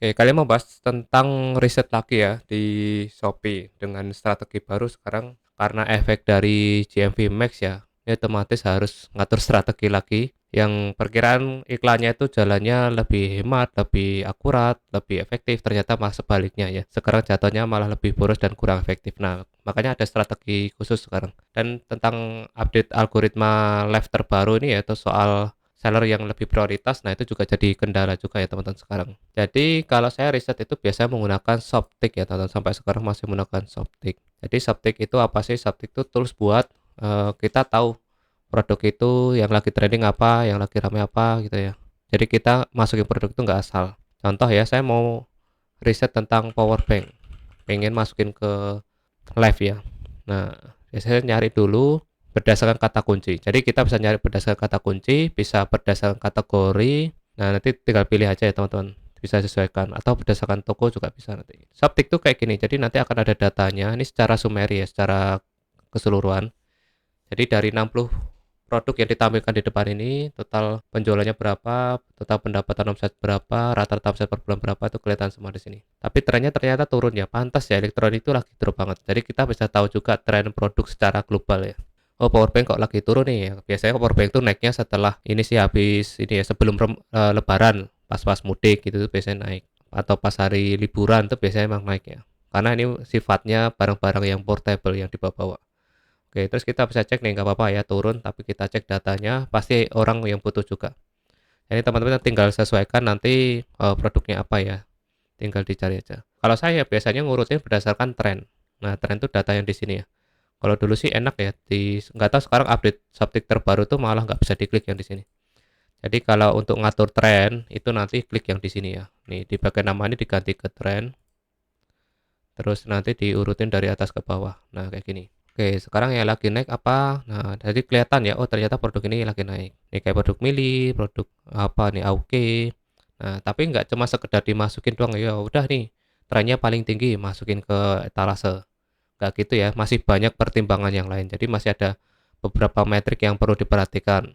Oke, kalian mau bahas tentang riset lagi ya di Shopee dengan strategi baru sekarang karena efek dari GMV Max ya, ini otomatis harus ngatur strategi lagi yang perkiraan iklannya itu jalannya lebih hemat, lebih akurat, lebih efektif, ternyata malah sebaliknya ya. Sekarang jatuhnya malah lebih boros dan kurang efektif. Nah, makanya ada strategi khusus sekarang. Dan tentang update algoritma live terbaru ini yaitu soal seller yang lebih prioritas, nah itu juga jadi kendala juga ya teman-teman sekarang. Jadi kalau saya riset itu biasanya menggunakan Shoptick ya teman-teman, sampai sekarang masih menggunakan Shoptick. Jadi Shoptick itu apa sih? Shoptick itu tools buat kita tahu produk itu yang lagi trending apa, yang lagi rame apa gitu ya. Jadi kita masukin produk itu nggak asal. Contoh ya, saya mau riset tentang power bank, pengen masukin ke live ya. Nah, biasanya nyari dulu berdasarkan kata kunci. Jadi kita bisa nyari berdasarkan kata kunci, bisa berdasarkan kategori. Nah, nanti tinggal pilih aja ya teman-teman. Bisa sesuaikan atau berdasarkan toko juga bisa nanti. Subtik tuh kayak gini. Jadi nanti akan ada datanya. Ini secara sumeri ya, secara keseluruhan. Jadi dari 60 produk yang ditampilkan di depan ini, total penjualannya berapa, total pendapatan omset berapa, rata-rata omset per bulan berapa, itu kelihatan semua di sini. Tapi trennya ternyata turun ya, pantas ya, elektronik itu lagi drop banget. Jadi kita bisa tahu juga tren produk secara global ya. Oh, powerbank kok lagi turun nih ya. Biasanya powerbank itu naiknya setelah ini sih habis ini ya, sebelum lebaran, pas-pas mudik gitu tuh biasanya naik. Atau pas hari liburan tuh biasanya emang naik ya. Karena ini sifatnya barang-barang yang portable yang dibawa-bawa. Oke, terus kita bisa cek nih, nggak apa-apa ya turun, tapi kita cek datanya, pasti orang yang butuh juga. Jadi teman-teman tinggal sesuaikan nanti produknya apa ya, tinggal dicari aja. Kalau saya biasanya ngurutin berdasarkan tren. Nah, tren itu data yang di sini ya. Kalau dulu sih enak ya, nggak tahu sekarang update subtik terbaru tuh malah nggak bisa diklik yang di sini. Jadi kalau untuk ngatur tren, itu nanti klik yang di sini ya. Nih, di bagian nama ini diganti ke tren, terus nanti diurutin dari atas ke bawah. Nah, kayak gini. Oke, sekarang yang lagi naik apa? Nah, jadi kelihatan ya, oh ternyata produk ini lagi naik. Ini kayak produk Mili, produk apa nih, Auke. Nah, tapi nggak cuma sekedar dimasukin doang, ya udah nih, trennya paling tinggi, masukin ke etalase. Nggak gitu ya, masih banyak pertimbangan yang lain. Jadi masih ada beberapa metrik yang perlu diperhatikan.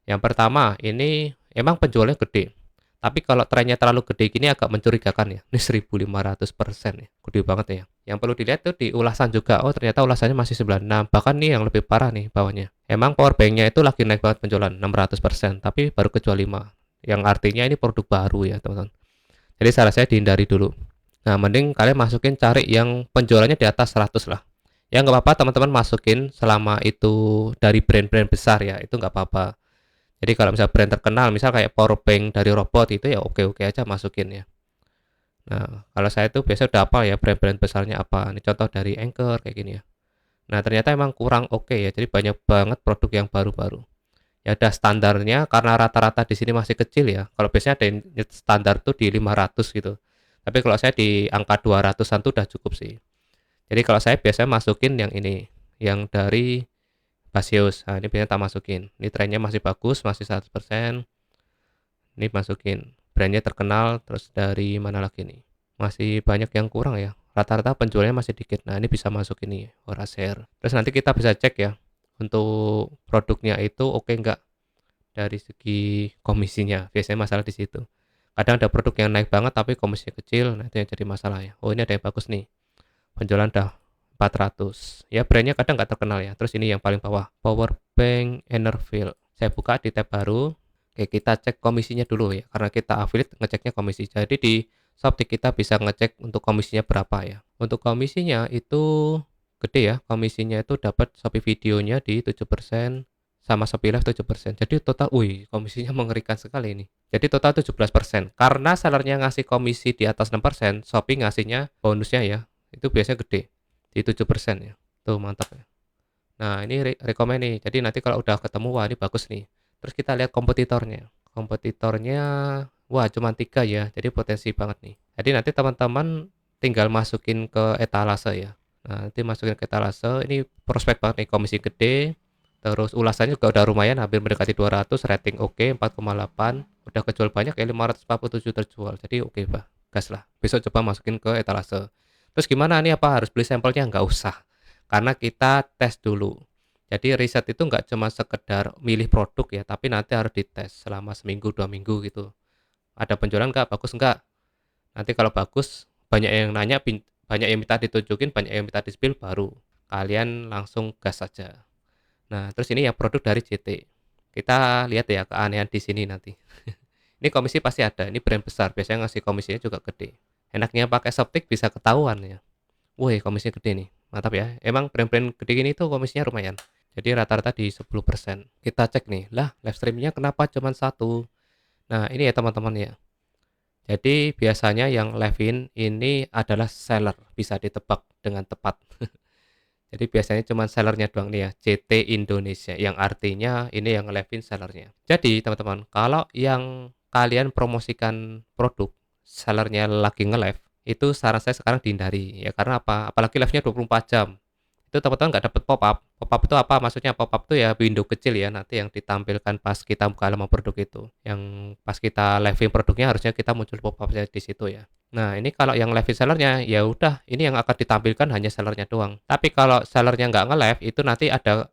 Yang pertama, ini emang penjualnya gede. Tapi kalau trennya terlalu gede gini agak mencurigakan ya. Ini 1500% ya. Gede banget ya. Yang perlu dilihat tuh di ulasan juga. Oh, ternyata ulasannya masih 96. Bahkan nih yang lebih parah nih bawahnya. Emang power banknya itu lagi naik banget penjualan 600%, tapi baru kejual 5. Yang artinya ini produk baru ya, teman-teman. Jadi saran saya dihindari dulu. Nah, mending kalian masukin cari yang penjualannya di atas 100 lah. Ya nggak apa-apa teman-teman masukin selama itu dari brand-brand besar ya, itu nggak apa-apa. Jadi kalau misalnya brand terkenal, misal kayak powerbank dari robot itu ya oke-oke aja masukin ya. Nah, kalau saya tuh biasa udah hafal ya brand-brand besarnya apa. Ini contoh dari Anchor kayak gini ya. Nah, ternyata emang kurang oke ya. Jadi banyak banget produk yang baru-baru. Ya ada standarnya karena rata-rata di sini masih kecil ya. Kalau biasanya ada yang standar tuh di 500 gitu. Tapi kalau saya di angka 200-an tuh udah cukup sih. Jadi kalau saya biasanya masukin yang ini, yang dari Basius. Nah, ini biasanya tak masukin. Ini trennya masih bagus, masih 100%. Ini masukin. Brandnya terkenal, terus dari mana lagi nih? Masih banyak yang kurang ya. Rata-rata penjualnya masih dikit. Nah, ini bisa masuk ini, Oraser. Terus nanti kita bisa cek ya, untuk produknya itu oke nggak dari segi komisinya. Biasanya masalah di situ. Kadang ada produk yang naik banget tapi komisinya kecil, nah itu yang jadi masalah ya. Oh, ini ada yang bagus nih. Penjualan udah 400. Ya brandnya kadang nggak terkenal ya. Terus ini yang paling bawah, Powerbank Enerville. Saya buka di tab baru. Oke, kita cek komisinya dulu ya. Karena kita affiliate ngeceknya komisi. Jadi di Shopee kita bisa ngecek untuk komisinya berapa ya. Untuk komisinya itu gede ya. Komisinya itu dapat Shopee videonya di 7%, sama Shopee Live 7%. Jadi total, wih, komisinya mengerikan sekali ini. Jadi total 17%. Karena sellernya ngasih komisi di atas 6%, Shopee ngasihnya bonusnya ya itu biasanya gede di 7% ya. Tuh mantap ya. Nah, ini rekomend nih. Jadi nanti kalau udah ketemu, wah ini bagus nih. Terus kita lihat kompetitornya. Kompetitornya, wah cuma 3 ya. Jadi potensi banget nih. Jadi nanti teman-teman tinggal masukin ke etalase ya. Nah, nanti masukin ke etalase. Ini prospek banget nih, komisi gede. Terus ulasannya juga udah lumayan, hampir mendekati 200, rating oke, 4,8. Udah kejual banyak ya, 547 terjual. Jadi oke, Pak. Gas lah. Besok coba masukin ke etalase. Terus gimana nih, apa harus beli sampelnya? Nggak usah. Karena kita tes dulu. Jadi riset itu nggak cuma sekedar milih produk ya, tapi nanti harus dites selama seminggu 2 minggu gitu. Ada penjualan nggak? Bagus nggak? Nanti kalau bagus, banyak yang nanya, banyak yang minta ditunjukin, banyak yang minta di-spill, baru kalian langsung gas saja. Nah, terus ini yang produk dari JT. Kita lihat ya keanehan di sini nanti. Ini komisi pasti ada, ini brand besar, biasanya ngasih komisinya juga gede. Enaknya pakai Shoptik bisa ketahuan ya. Wih, komisinya gede nih, mantap ya. Emang brand-brand gede gini tuh komisinya lumayan. Jadi rata-rata di 10%. Kita cek nih, lah live streamnya kenapa cuma satu? Nah, ini ya teman-teman ya. Jadi biasanya yang live-in ini adalah seller, bisa ditebak dengan tepat. Jadi biasanya cuma sellernya doang nih ya, CT Indonesia, yang artinya ini yang live-in sellernya. Jadi teman-teman, kalau yang kalian promosikan produk, sellernya lagi nge-live, itu saran saya sekarang dihindari. Ya karena apa? Apalagi live-nya 24 jam. Itu teman-teman nggak dapat pop up. Pop up itu apa? Maksudnya pop up itu ya window kecil ya, nanti yang ditampilkan pas kita buka halaman produk itu. Yang pas kita live-in produknya harusnya kita muncul pop up di situ ya. Nah, ini kalau yang live sellernya, ya udah, ini yang akan ditampilkan hanya sellernya doang. Tapi kalau sellernya nggak nge-live, itu nanti ada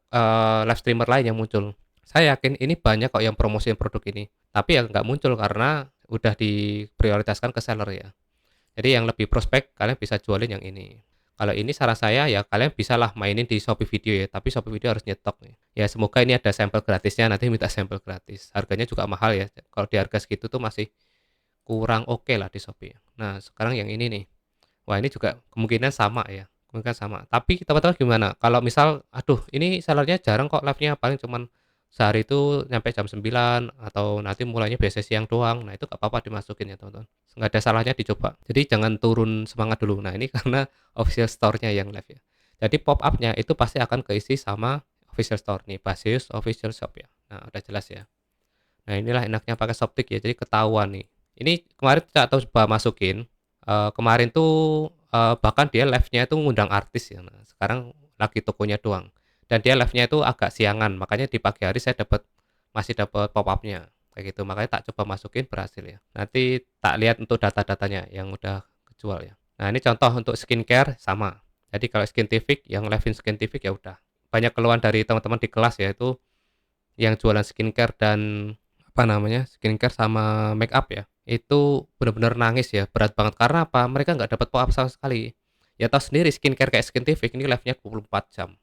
live streamer lain yang muncul. Saya yakin ini banyak kok yang promosiin produk ini. Tapi yang nggak muncul karena udah diprioritaskan ke seller ya. Jadi yang lebih prospek, kalian bisa jualin yang ini. Kalau ini saran saya ya kalian bisalah mainin di Shopee Video ya, tapi Shopee Video harus nyetok nih. Ya semoga ini ada sampel gratisnya, nanti minta sampel gratis. Harganya juga mahal ya. Kalau di harga segitu tuh masih kurang oke lah di Shopee. Nah, sekarang yang ini nih. Wah, ini juga kemungkinan sama ya. Kemungkinan sama. Tapi teman-teman gimana? Kalau misal, aduh, ini sellernya jarang kok live-nya, paling cuman sehari itu nyampe jam 9 atau nanti mulainya biasa siang doang. Nah, itu gak apa-apa dimasukin ya, teman-teman. Nggak ada salahnya dicoba. Jadi jangan turun semangat dulu. Nah, ini karena official store-nya yang live ya. Jadi pop-up-nya itu pasti akan keisi sama official store nih, Baseus official shop ya. Nah, udah jelas ya. Nah, inilah enaknya pakai Shoptik ya. Jadi ketahuan nih. Ini kemarin kita coba masukin. Kemarin tuh bahkan dia live-nya itu ngundang artis ya. Nah, sekarang lagi tokonya doang. Dan dia live-nya itu agak siangan. Makanya di pagi hari saya masih dapat pop-up-nya. Kayak gitu. Makanya tak coba masukin berhasil ya. Nanti tak lihat untuk data-datanya yang udah kejual ya. Nah, ini contoh untuk skincare sama. Jadi kalau Skintific yang live-in Skintific ya udah. Banyak keluhan dari teman-teman di kelas ya itu yang jualan skincare dan apa namanya skincare sama make up ya itu benar-benar nangis ya, berat banget karena apa, mereka nggak dapat pop up sama sekali. Ya tahu sendiri skincare kayak Skintific ini live nya 24 jam,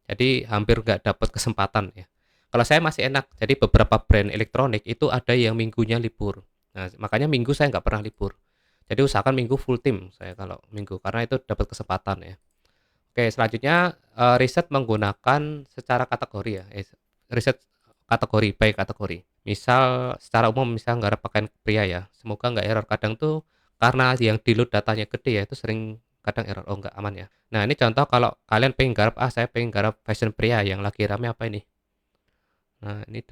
jadi hampir nggak dapat kesempatan ya. Kalau saya masih enak, jadi beberapa brand elektronik itu ada yang minggunya libur. Nah makanya minggu saya nggak pernah libur, jadi usahakan minggu full tim saya kalau minggu, karena itu dapat kesempatan ya. Oke, selanjutnya riset menggunakan secara kategori ya. Riset kategori, baik kategori. Misal secara umum misal nggak ada pakaian pria ya. Semoga nggak error. Kadang tuh karena yang di load datanya gede ya, itu sering kadang error. Oh nggak aman ya. Nah ini contoh kalau kalian pengen garap, saya pengen garap fashion pria yang lagi rame apa ini. Nah ini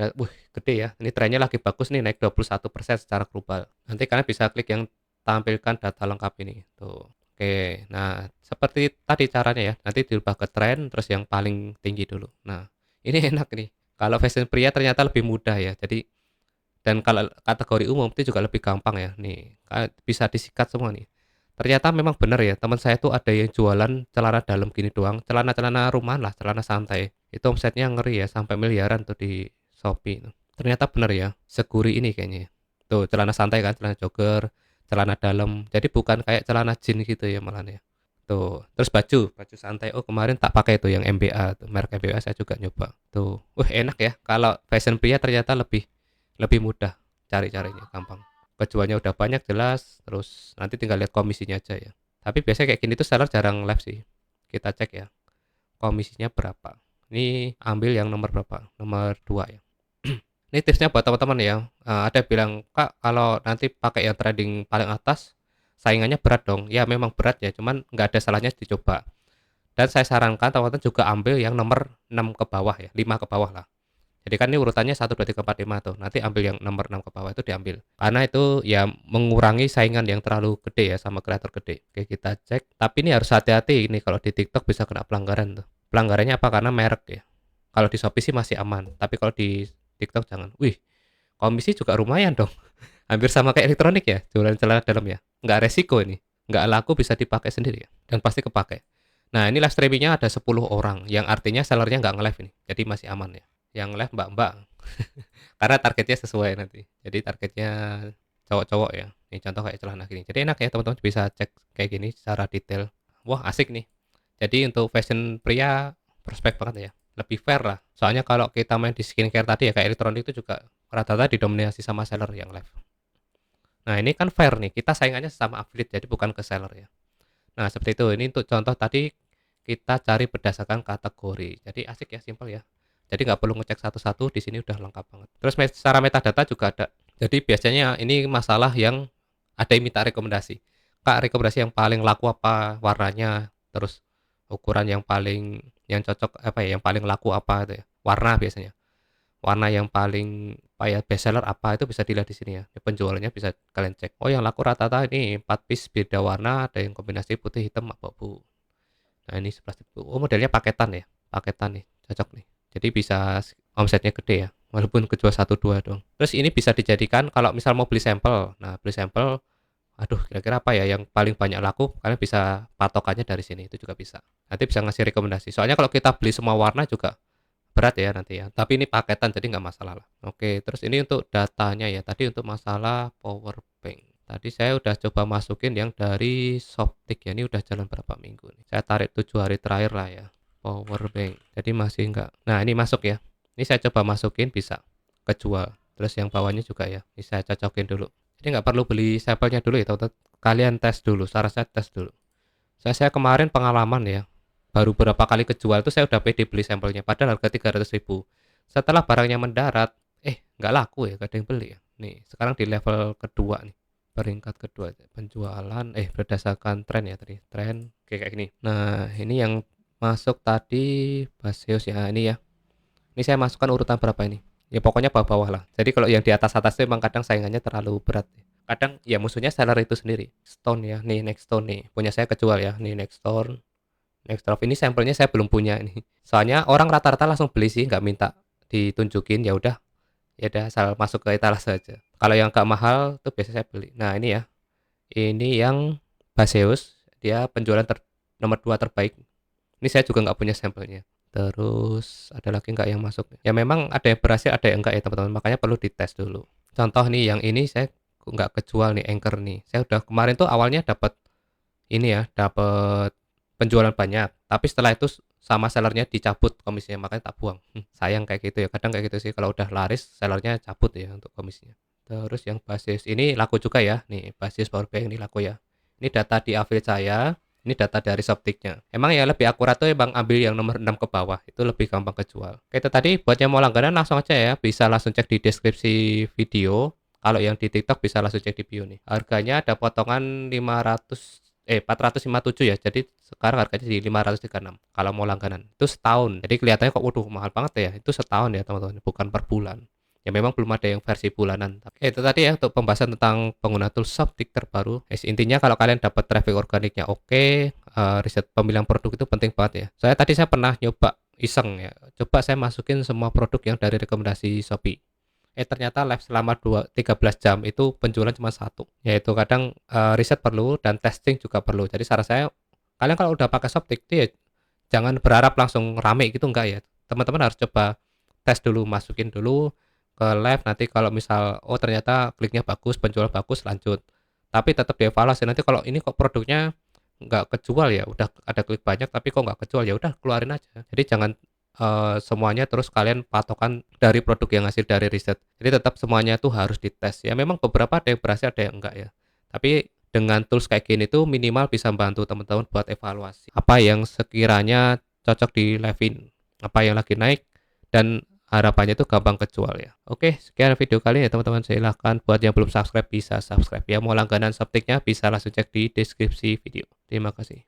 gede ya. Ini trennya lagi bagus nih, naik 21% secara global. Nanti kalian bisa klik yang tampilkan data lengkap ini. Tuh. Oke, nah seperti tadi caranya ya, nanti dirubah ke tren, terus yang paling tinggi dulu. Nah, ini enak nih. Kalau fashion pria ternyata lebih mudah ya. Jadi dan kalau kategori umum itu juga lebih gampang ya. Nih, bisa disikat semua nih. Ternyata memang benar ya, teman saya tuh ada yang jualan celana dalam gini doang, celana-celana rumahan lah, celana santai. Itu omsetnya ngeri ya, sampai miliaran tuh di Shopee. Ternyata benar ya, seguri ini kayaknya. Tuh, celana santai kan, celana jogger, celana dalam. Jadi bukan kayak celana jeans gitu ya malah ya. Tuh, terus baju santai. Oh, kemarin tak pakai tuh yang MBA, tuh merek MBA saya juga nyoba. Tuh, enak ya. Kalau fashion pria ternyata lebih lebih mudah cari-carinya, gampang. Kejualnya udah banyak jelas, terus nanti tinggal lihat komisinya aja ya. Tapi biasanya kayak gini tuh seller jarang live sih. Kita cek ya, komisinya berapa. Ini ambil yang nomor berapa? Nomor 2 ya. Ini tipsnya buat teman-teman ya. Ada bilang, "Kak, kalau nanti pakai yang trending paling atas, saingannya berat dong." Ya memang berat ya, cuman nggak ada salahnya dicoba. Dan saya sarankan teman-teman juga ambil yang nomor 6 ke bawah ya, 5 ke bawah lah. Jadi kan ini urutannya 1, 2, 3, 4, 5 tuh. Nanti ambil yang nomor 6 ke bawah itu diambil. Karena itu ya mengurangi saingan yang terlalu gede ya sama kreator gede. Oke, kita cek. Tapi ini harus hati-hati ini kalau di TikTok bisa kena pelanggaran tuh. Pelanggarannya apa? Karena merek ya. Kalau di Shopee sih masih aman. Tapi kalau di TikTok jangan. Wih, komisi juga lumayan dong. Hampir sama kayak elektronik ya, jualan celana dalam ya. Nggak resiko ini. Nggak laku bisa dipakai sendiri ya. Dan pasti kepakai. Nah ini live streamingnya ada 10 orang. Yang artinya sellernya nggak nge-live ini. Jadi masih aman ya. Yang live mbak-mbak. Karena targetnya sesuai nanti. Jadi targetnya cowok-cowok ya. Nih contoh kayak celana gini. Jadi enak ya teman-teman bisa cek kayak gini secara detail. Wah, asik nih. Jadi untuk fashion pria prospek banget ya. Lebih fair lah. Soalnya kalau kita main di skincare tadi ya kayak elektronik itu juga rata-rata didominasi sama seller yang live. Nah, ini kan fair nih. Kita saingannya sama affiliate jadi bukan ke seller ya. Nah, seperti itu. Ini untuk contoh tadi kita cari berdasarkan kategori. Jadi asik ya, simpel ya. Jadi nggak perlu ngecek satu-satu, di sini udah lengkap banget. Terus secara metadata juga ada. Jadi biasanya ini masalah yang ada yang minta rekomendasi. Kak, rekomendasi yang paling laku apa warnanya, terus ukuran yang paling yang cocok apa ya, yang paling laku apa itu ya. Warna biasanya. Warna yang paling apa ya, best seller apa itu bisa dilihat di sini ya. Penjualannya bisa kalian cek. Oh, yang laku rata-rata ini 4 piece beda warna, ada yang kombinasi putih hitam abu-abu. Nah, ini 11.000. Oh, modelnya paketan ya. Paketan nih, cocok nih. Jadi bisa omsetnya gede ya. Walaupun kejual 1 2 doang. Terus ini bisa dijadikan kalau misal mau beli sampel. Nah, beli sampel, aduh kira-kira apa ya yang paling banyak laku, kalian bisa patokannya dari sini, itu juga bisa. Nanti bisa ngasih rekomendasi. Soalnya kalau kita beli semua warna juga berat ya nanti ya. Tapi ini paketan jadi nggak masalah lah. Oke, terus ini untuk datanya ya. Tadi untuk masalah power bank. Tadi saya udah coba masukin yang dari Shoptik ya. Ini udah jalan berapa minggu nih. Saya tarik 7 hari terakhir lah ya. Power bank. Jadi masih enggak. Nah, ini masuk ya. Ini saya coba masukin bisa kejual. Terus yang bawahnya juga ya. Ini saya cocokin dulu. Jadi nggak perlu beli sampelnya dulu ya, teman-teman. Kalian tes dulu. Saran saya tes dulu. Saya kemarin pengalaman ya, baru berapa kali kejual itu saya udah pede beli sampelnya padahal harga 300.000. Setelah barangnya mendarat, nggak laku ya, gak ada yang beli ya. Nih sekarang di level kedua nih, peringkat kedua penjualan berdasarkan tren ya, tadi tren kayak gini. Nah, ini yang masuk tadi Baseus ya, ini ya, ini saya masukkan urutan berapa ini ya, pokoknya bawah-bawah lah. Jadi kalau yang di atas-atas itu memang kadang saingannya terlalu berat. Kadang ya musuhnya seller itu sendiri. Stone ya, nih Next Stone nih, punya saya kejual ya, nih Next Stone. Next Drop ini sampelnya saya belum punya ini. Soalnya orang rata-rata langsung beli sih, nggak minta ditunjukin, ya udah asal masuk ke etalase saja. Kalau yang nggak mahal tuh biasa saya beli. Nah, ini ya. Ini yang Baseus, dia penjualan nomor 2 terbaik. Ini saya juga nggak punya sampelnya. Terus ada lagi nggak yang masuk? Ya memang ada yang berhasil, ada yang enggak ya teman-teman. Makanya perlu dites dulu. Contoh nih yang ini saya nggak kejual nih, Anchor nih. Saya udah kemarin tuh awalnya dapat ini ya, dapat penjualan banyak, tapi setelah itu sama sellernya dicabut komisinya, makanya tak buang. Sayang kayak gitu ya, kadang kayak gitu sih, kalau udah laris sellernya cabut ya untuk komisinya. Terus yang basis ini laku juga ya, nih basis powerbank ini laku ya. Ini data di affiliate saya, ini data dari Shoptiknya. Emang ya lebih akurat tuh bang ambil yang nomor 6 ke bawah, itu lebih gampang kejual. Kayak itu tadi buat yang mau langganan langsung aja ya, bisa langsung cek di deskripsi video. Kalau yang di TikTok bisa langsung cek di bio nih. Harganya ada potongan 457 ya. Jadi sekarang harganya di 536 kalau mau langganan. Itu setahun. Jadi kelihatannya kok waduh mahal banget ya. Itu setahun ya, teman-teman, bukan per bulan. Ya memang belum ada yang versi bulanan. Itu tadi ya untuk pembahasan tentang pengguna tools Shoptik terbaru. Intinya kalau kalian dapat traffic organiknya oke, riset pemilihan produk itu penting banget ya. Saya pernah nyoba iseng ya. Coba saya masukin semua produk yang dari rekomendasi Shopee. Ternyata live selama 13 jam itu penjualan cuma satu. Yaitu kadang riset perlu dan testing juga perlu. Jadi saran saya, kalian kalau udah pakai Shoptik ya jangan berharap langsung rame gitu, enggak ya. Teman-teman harus coba tes dulu, masukin dulu ke live, nanti kalau misal oh ternyata kliknya bagus, penjualan bagus, lanjut. Tapi tetap dievaluasi, nanti kalau ini kok produknya nggak kejual ya, udah ada klik banyak tapi kok nggak kejual, ya udah keluarin aja. Jadi jangan semuanya terus kalian patokan dari produk yang hasil dari riset. Jadi tetap semuanya tuh harus dites ya. Memang beberapa ada yang berhasil, ada yang enggak ya. Tapi dengan tools kayak gini tuh minimal bisa membantu teman-teman buat evaluasi apa yang sekiranya cocok di Levin, apa yang lagi naik, dan harapannya tuh gampang kejual ya. Oke, sekian video kali ini ya teman-teman. Silahkan buat yang belum subscribe bisa subscribe ya. Mau langganan Shoptiknya bisa langsung cek di deskripsi video. Terima kasih.